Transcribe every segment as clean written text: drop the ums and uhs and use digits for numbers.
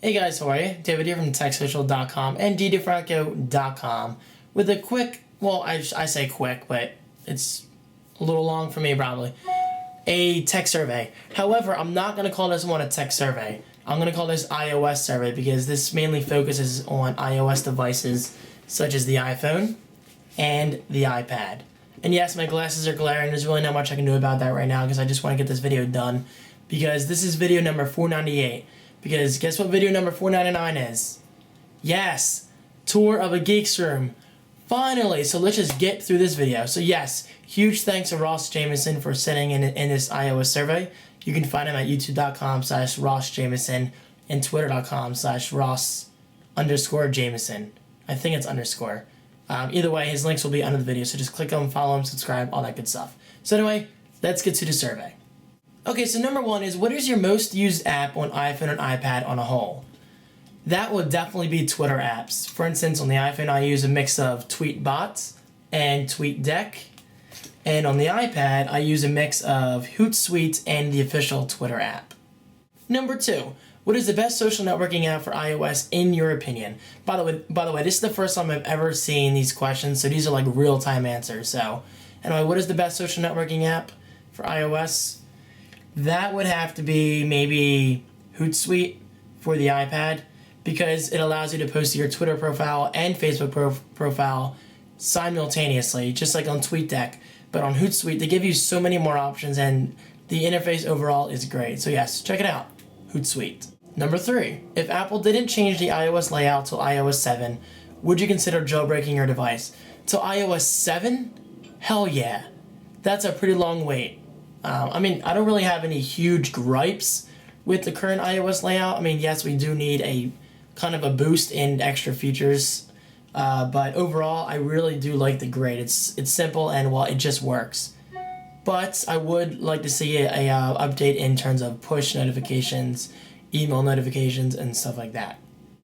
Hey guys, how are you? David here from TechSocial.com and ddfranco.com with a quick, well, I say quick, but it's a little long for me probably, a tech survey. However, I'm not going to call this one a tech survey. I'm going to call this iOS survey because this mainly focuses on iOS devices such as the iPhone and the iPad. And yes, my glasses are glaring. There's really not much I can do about that right now because I just want to get this video done because this is video number 498. Because guess what video number 499 is? Yes, tour of a geek's room. Finally, so let's just get through this video. So yes, huge thanks to Ross Jamieson for sending in this iOS survey. You can find him at youtube.com/Ross Jamieson and twitter.com/Ross_Jamieson. I think it's underscore. Either way, his links will be under the video, so just click on him, follow him, subscribe, all that good stuff. So anyway, let's get to the survey. Okay, so number one is, what is your most used app on iPhone and iPad on a whole? That would definitely be Twitter apps. For instance, on the iPhone, I use a mix of TweetBot and TweetDeck. And on the iPad, I use a mix of Hootsuite and the official Twitter app. Number two, what is the best social networking app for iOS in your opinion? By the way, this is the first time I've ever seen these questions, so these are like real-time answers. So, anyway, what is the best social networking app for iOS? That would have to be maybe Hootsuite for the iPad because it allows you to post to your Twitter profile and Facebook profile simultaneously, just like on TweetDeck. But on Hootsuite, they give you so many more options and the interface overall is great. So yes, check it out, Hootsuite. Number three, if Apple didn't change the iOS layout till iOS 7, would you consider jailbreaking your device? Till iOS 7? Hell yeah. That's a pretty long wait. I don't really have any huge gripes with the current iOS layout. I mean, yes, we do need a kind of a boost in extra features, but overall, I really do like the grid. It's simple and, well, it just works. But I would like to see a update in terms of push notifications, email notifications, and stuff like that.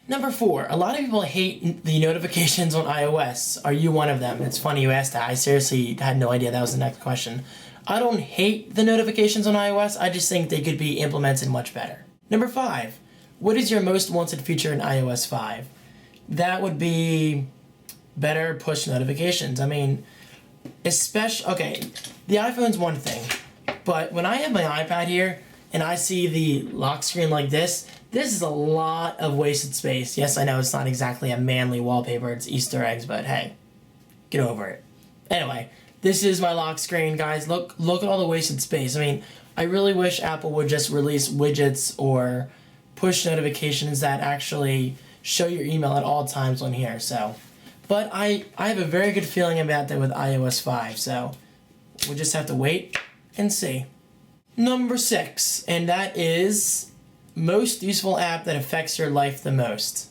Number four, a lot of people hate the notifications on iOS. Are you one of them? It's funny you asked that. I seriously had no idea that was the next question. I don't hate the notifications on iOS, I just think they could be implemented much better. Number five, what is your most wanted feature in iOS 5? That would be better push notifications. I mean, okay, the iPhone's one thing, but when I have my iPad here and I see the lock screen like this is a lot of wasted space. Yes, I know it's not exactly a manly wallpaper, it's Easter eggs, but hey, get over it. Anyway, this is my lock screen, guys. Look at all the wasted space. I mean, I really wish Apple would just release widgets or push notifications that actually show your email at all times on here. So, but I have a very good feeling about that with iOS 5. So, we'll just have to wait and see. Number six, and that is most useful app that affects your life the most.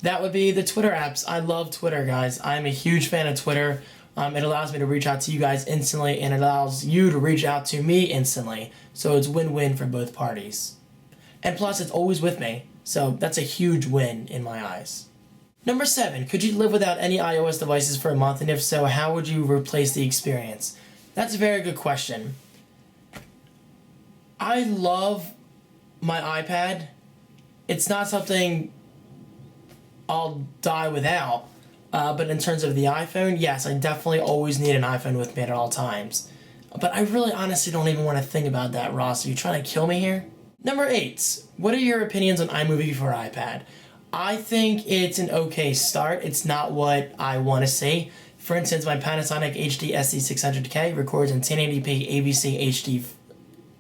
That would be the Twitter apps. I love Twitter, guys. I'm a huge fan of Twitter. It allows me to reach out to you guys instantly, and it allows you to reach out to me instantly. So it's win-win for both parties. And plus, it's always with me. So that's a huge win in my eyes. Number seven, could you live without any iOS devices for a month? And if so, how would you replace the experience? That's a very good question. I love my iPad. It's not something I'll die without. But in terms of the iPhone, yes, I definitely always need an iPhone with me at all times. But I really honestly don't even want to think about that, Ross. Are you trying to kill me here? Number eight, what are your opinions on iMovie for iPad? I think it's an okay start. It's not what I want to see. For instance, my Panasonic HD SD600K records in 1080p AVC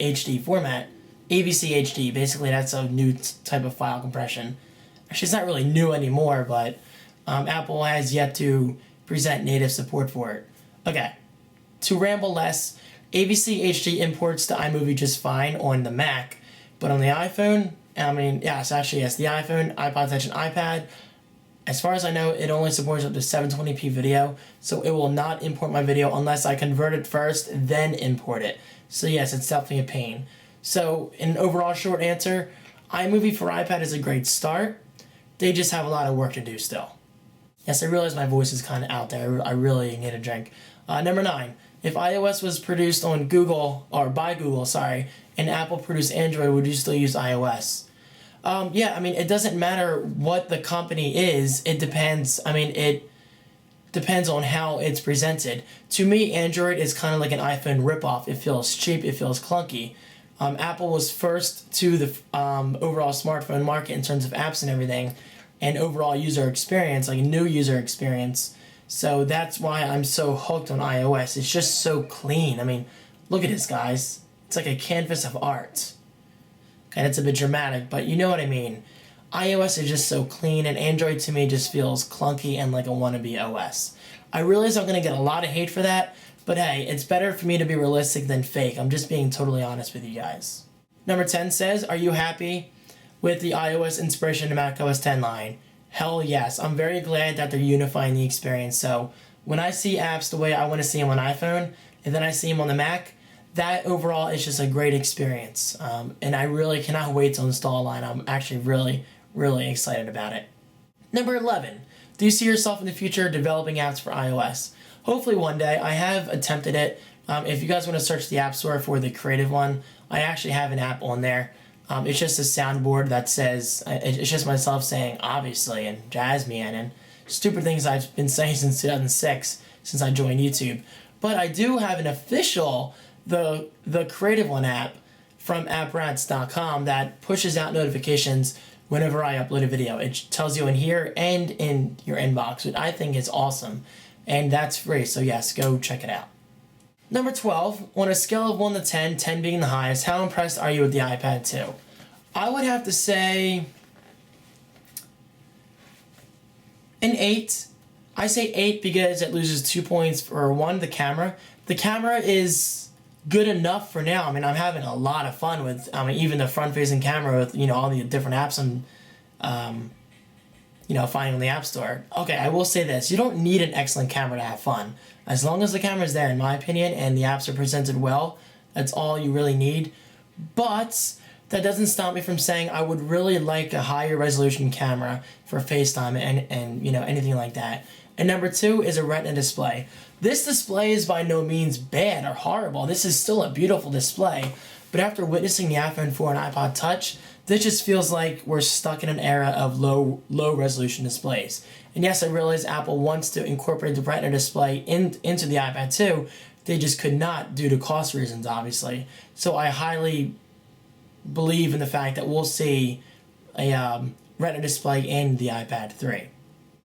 HD format. AVC HD, basically that's a new type of file compression. Actually, it's not really new anymore, but Apple has yet to present native support for it. Okay, to ramble less, AVC HD imports to iMovie just fine on the Mac, but on the iPhone, the iPhone, iPod Touch, and iPad, as far as I know, it only supports up to 720p video, so it will not import my video unless I convert it first, then import it. So yes, it's definitely a pain. So, in an overall short answer, iMovie for iPad is a great start. They just have a lot of work to do still. Yes, I realize my voice is kind of out there. I really need a drink. Number 9. If iOS was produced on by Google, and Apple produced Android, would you still use iOS? Yeah, I mean, it doesn't matter what the company is. It depends. I mean, it depends on how it's presented. To me, Android is kind of like an iPhone ripoff. It feels cheap. It feels clunky. Apple was first to the overall smartphone market in terms of apps and everything, and overall user experience, like a new user experience. So that's why I'm so hooked on iOS. It's just so clean. I mean, look at this, guys. It's like a canvas of art. And it's a bit dramatic, but you know what I mean. iOS is just so clean, and Android to me just feels clunky and like a wannabe OS. I realize I'm going to get a lot of hate for that, but hey, it's better for me to be realistic than fake. I'm just being totally honest with you guys. Number 10 says, are you happy with the iOS inspiration to macOS 10 line? Hell yes. I'm very glad that they're unifying the experience. So when I see apps the way I want to see them on iPhone, and then I see them on the Mac, that overall is just a great experience. And I really cannot wait to install Line. I'm actually really excited about it. Number 11. Do you see yourself in the future developing apps for iOS? Hopefully one day. I have attempted it. If you guys want to search the App Store for the creative one, I actually have an app on there. It's just a soundboard that says, it's just myself saying, obviously, and Jasmine, and stupid things I've been saying since 2006, since I joined YouTube. But I do have an official the Creative One app from apprats.com that pushes out notifications whenever I upload a video. It tells you in here and in your inbox, which I think is awesome. And that's free, so yes, go check it out. Number 12, on a scale of 1 to 10, 10 being the highest, how impressed are you with the iPad 2? I would have to say an 8. I say 8 because it loses 2 points for 1, the camera. The camera is good enough for now. I mean, I'm having a lot of fun with, even the front-facing camera with, all the different apps I'm, finding on the App Store. Okay, I will say this. You don't need an excellent camera to have fun. As long as the camera's there, in my opinion, and the apps are presented well, that's all you really need. But that doesn't stop me from saying I would really like a higher resolution camera for FaceTime and anything like that. And number 2 is a Retina display. This display is by no means bad or horrible. This is still a beautiful display. But after witnessing the iPhone 4 and iPod Touch, this just feels like we're stuck in an era of low resolution displays. And yes, I realize Apple wants to incorporate the Retina display into the iPad 2. They just could not due to cost reasons, obviously. So I highly believe in the fact that we'll see a Retina display in the iPad 3.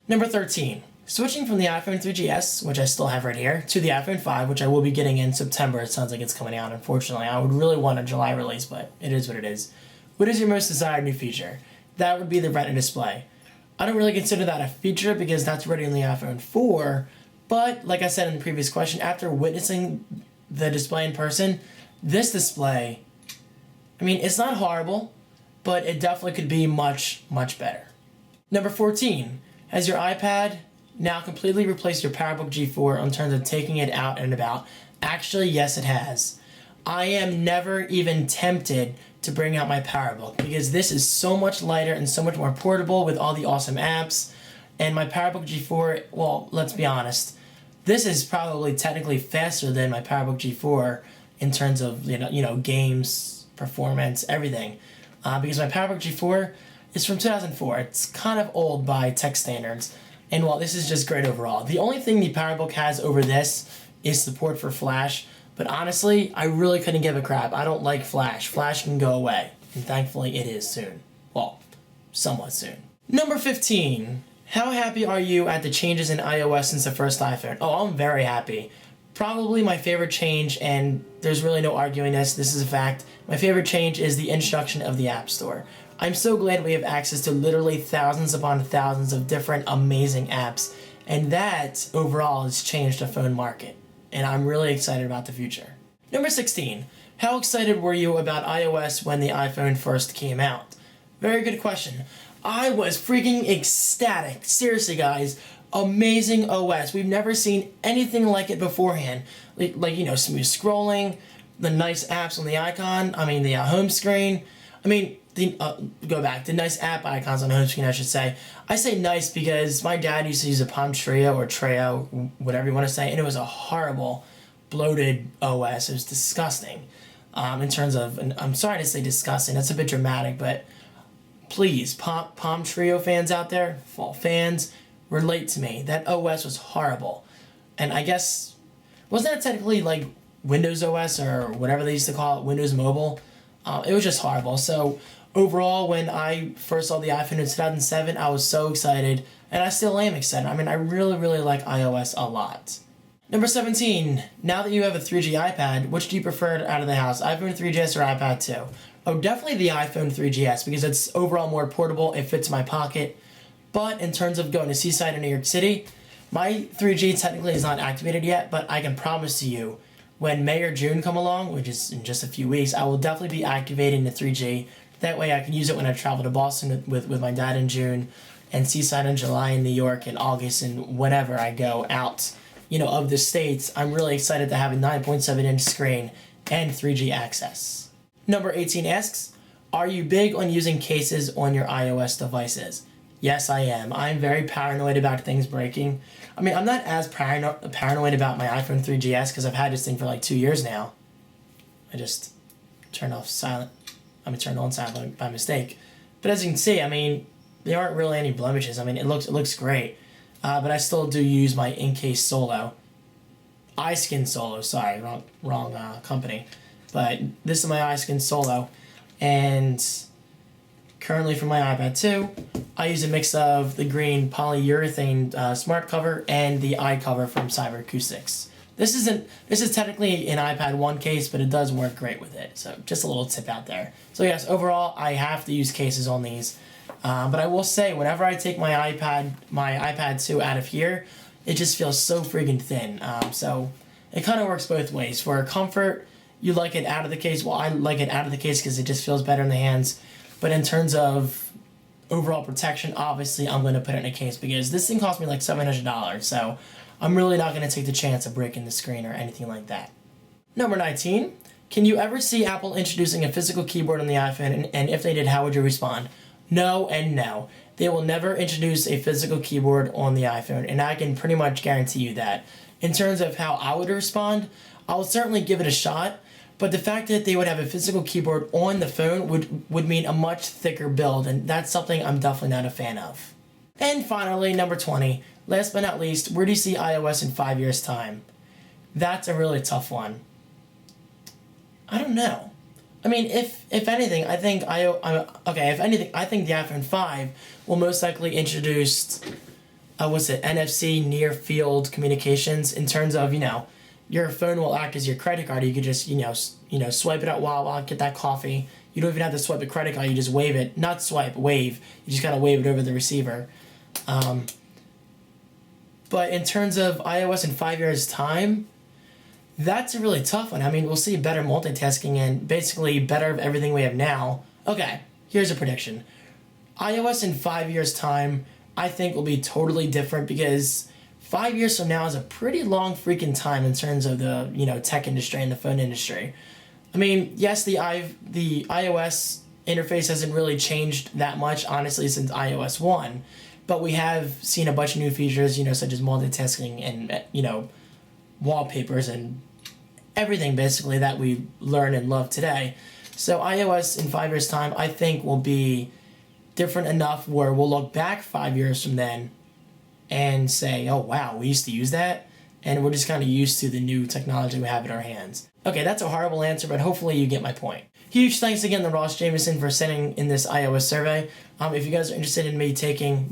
Number 13. Switching from the iPhone 3GS, which I still have right here, to the iPhone 5, which I will be getting in September. It sounds like it's coming out, unfortunately. I would really want a July release, but it is what it is. What is your most desired new feature? That would be the Retina display. I don't really consider that a feature because that's already on the iPhone 4, but like I said in the previous question, after witnessing the display in person, this display, it's not horrible, but it definitely could be much better. Number 14, has your iPad now completely replaced your PowerBook G4 in terms of taking it out and about? Actually, yes, it has. I am never even tempted to bring out my PowerBook because this is so much lighter and so much more portable with all the awesome apps. And my PowerBook G4, well, let's be honest, this is probably technically faster than my PowerBook G4 in terms of games, performance, everything. Because my PowerBook G4 is from 2004. It's kind of old by tech standards. And while this is just great overall, the only thing the PowerBook has over this is support for Flash. But honestly, I really couldn't give a crap. I don't like Flash. Flash can go away. And thankfully, it is soon. Well, somewhat soon. Number 15. How happy are you at the changes in iOS since the first iPhone? Oh, I'm very happy. Probably my favorite change, and there's really no arguing this is a fact, my favorite change is the introduction of the App Store. I'm so glad we have access to literally thousands upon thousands of different amazing apps, and that overall has changed the phone market, and I'm really excited about the future. Number 16. How excited were you about iOS when the iPhone first came out? Very good question. I was freaking ecstatic. Seriously, guys. Amazing OS. We've never seen anything like it beforehand. Like smooth scrolling, the nice apps on the icon, the home screen. The nice app icons on the home screen, I should say. I say nice because my dad used to use a Palm Treo or Treo, whatever you want to say, and it was a horrible, bloated OS. It was disgusting. In terms of, and I'm sorry to say disgusting, that's a bit dramatic, but please, Palm Trio fans out there, fall fans, relate to me. That OS was horrible. And I guess, wasn't that technically like Windows OS or whatever they used to call it, Windows Mobile? It was just horrible. So overall, when I first saw the iPhone in 2007, I was so excited, and I still am excited. I mean, I really, really like iOS a lot. Number 17, now that you have a 3G iPad, which do you prefer out of the house, iPhone 3GS or iPad 2? Oh, definitely the iPhone 3GS, because it's overall more portable, it fits my pocket. But in terms of going to Seaside in New York City, my 3G technically is not activated yet, but I can promise to you, when May or June come along, which is in just a few weeks, I will definitely be activating the 3G. That way I can use it when I travel to Boston with my dad in June, and Seaside in July, in New York in August, and whenever I go out, of the States. I'm really excited to have a 9.7-inch screen and 3G access. Number 18 asks, are you big on using cases on your iOS devices? Yes, I am. I'm very paranoid about things breaking. I mean, I'm not as paranoid about my iPhone 3GS because I've had this thing for like 2 years now. I just turned on silent by mistake. But as you can see, I mean, there aren't really any blemishes. I mean, it looks great. But I still do use my in-case Solo. iSkin Solo, sorry, wrong company. But this is my iSkin Solo. And currently for my iPad 2, I use a mix of the green polyurethane smart cover and the iCover from Cyber Acoustics. This is technically an iPad 1 case, but it does work great with it. So just a little tip out there. So yes, overall, I have to use cases on these. But I will say, whenever I take my iPad 2 out of here, it just feels so freaking thin. So it kind of works both ways. For comfort, you like it out of the case. Well, I like it out of the case because it just feels better in the hands. But in terms of overall protection, obviously I'm going to put it in a case because this thing cost me like $700. So I'm really not going to take the chance of breaking the screen or anything like that. Number 19, can you ever see Apple introducing a physical keyboard on the iPhone? And if they did, how would you respond? No and no. They will never introduce a physical keyboard on the iPhone, and I can pretty much guarantee you that. In terms of how I would respond, I would certainly give it a shot, but the fact that they would have a physical keyboard on the phone would mean a much thicker build, and that's something I'm definitely not a fan of. And finally, number 20, last but not least, where do you see iOS in 5 years' time? That's a really tough one. I don't know. I mean, if anything, I think I think the iPhone 5 will most likely introduce, NFC near field communications in terms of, your phone will act as your credit card. You could just, swipe it out while get that coffee. You don't even have to swipe the credit card. You just wave it. Not swipe, wave. You just gotta wave it over the receiver. But in terms of iOS in 5 years' time, that's a really tough one. I mean, we'll see better multitasking and basically better of everything we have now. Okay, here's a prediction. iOS in 5 years' time, I think will be totally different because 5 years from now is a pretty long freaking time in terms of the, tech industry and the phone industry. I mean, yes, the iOS interface hasn't really changed that much, honestly, since iOS 1, but we have seen a bunch of new features, such as multitasking and, wallpapers and everything basically that we learn and love today. So iOS in 5 years' time, I think, will be different enough where we'll look back 5 years from then and say, oh wow, we used to use that, and we're just kind of used to the new technology we have in our hands. Okay, that's a horrible answer, but hopefully you get my point. Huge thanks again to Ross Jamieson for sending in this iOS survey. If you guys are interested in me taking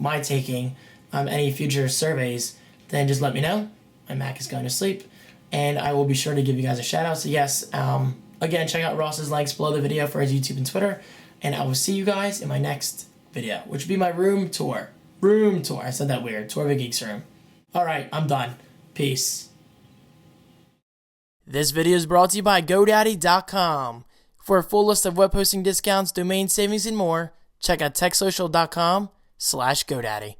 any future surveys, then just let me know. My Mac is going to sleep, and I will be sure to give you guys a shout out. So yes, again, check out Ross's links below the video for his YouTube and Twitter, and I will see you guys in my next video, which will be my room tour. I said that weird. Tour of a Geek's room. Alright, I'm done. Peace. This video is brought to you by GoDaddy.com. For a full list of web hosting discounts, domain savings, and more, check out techsocial.com/GoDaddy.